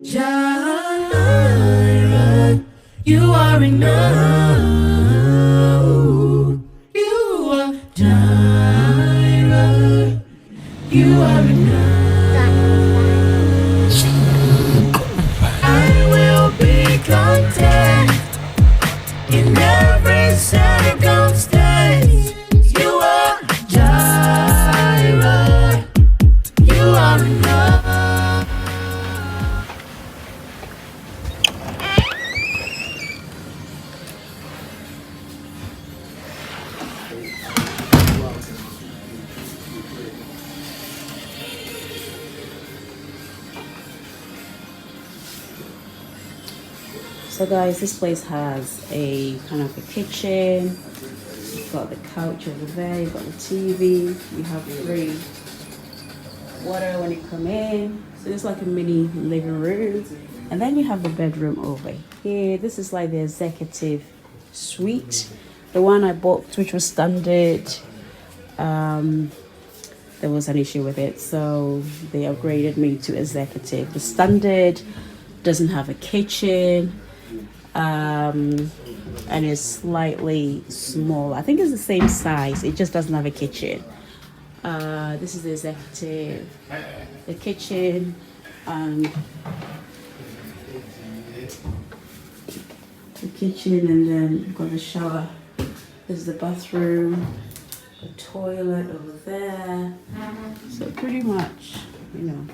Yayra, you are enough. You are Yayra, you are enough. I will be content in every circumstance. You are Yayra, you are enough. So guys, this place has a kind of a kitchen. You've got the couch over there, you've got the TV, you have free water when you come in. So it's like a mini living room. And then you have the bedroom over here. This is like the executive suite. The one I bought, which was standard, there was an issue with it, so they upgraded me to executive. The standard doesn't have a kitchen, and it's slightly small. I think it's the same size, it just doesn't have a kitchen. This is the executive, the kitchen, and then you've got the shower. This is the bathroom, the toilet over there. So pretty much, you know,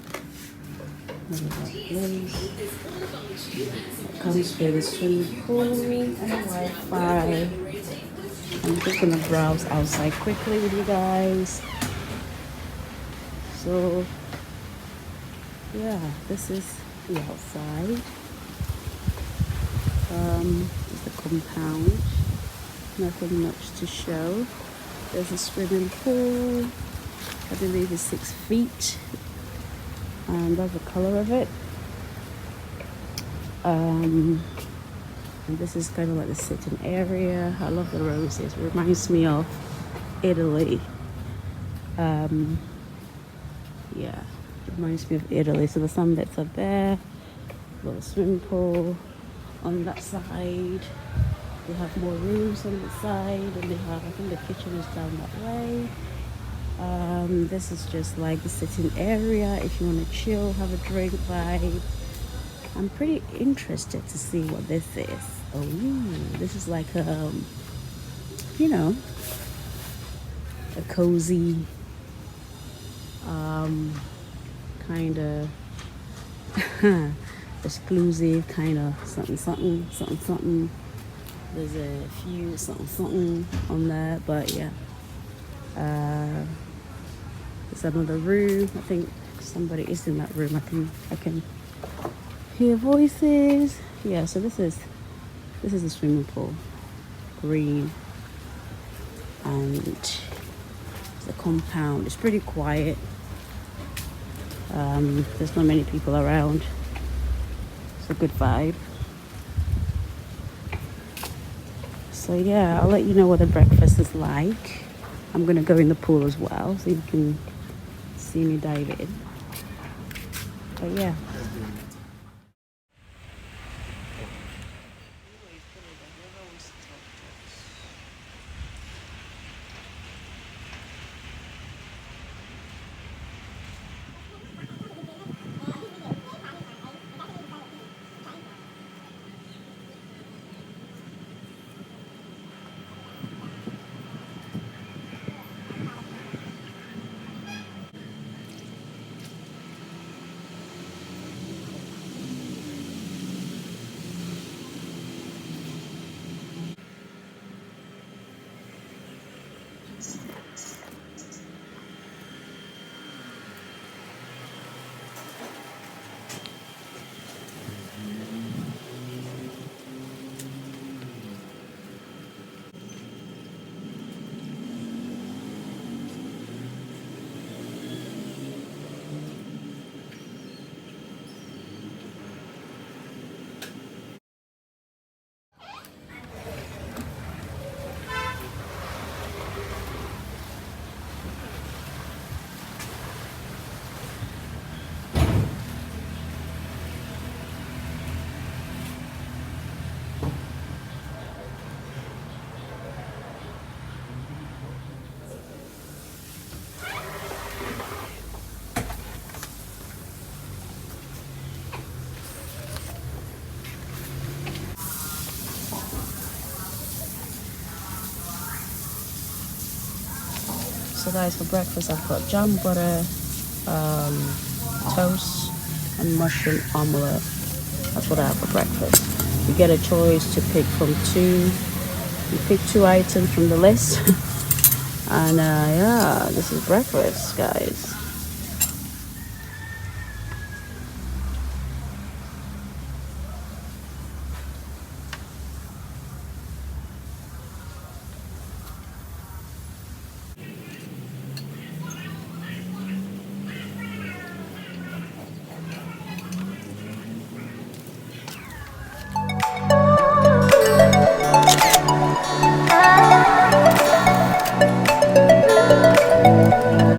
comes with a swimming pool and Wi-Fi. I'm just gonna browse outside quickly with you guys. So yeah, this is the outside. It's the compound. Nothing much to show. There's a swimming pool. I believe it's 6 feet. And that's the color of it. And this is kind of like the sitting area. I love the roses. It reminds me of Italy. Yeah, it reminds me of Italy. So the sunbeds are there. Little swimming pool on that side. They have more rooms on the side, and they have, I think the kitchen is down that way. This is just like the sitting area if you want to chill, have a drink vibe. I'm pretty interested to see what this is. Oh, this is like you know, a cozy kind of exclusive kind of something. There's a few something on there, but yeah. There's another room. I think somebody is in that room. I can hear voices. Yeah, so this is a swimming pool. Green. And the compound. It's pretty quiet. There's not many people around. It's a good vibe. So yeah, I'll let you know what the breakfast is like. I'm gonna go in the pool as well, so you can see me dive in. But yeah. So guys, for breakfast I've got jam butter, toast, and mushroom omelette. That's what I have for breakfast. You get a choice to pick from two. You pick two items from the list, and yeah, this is breakfast, guys.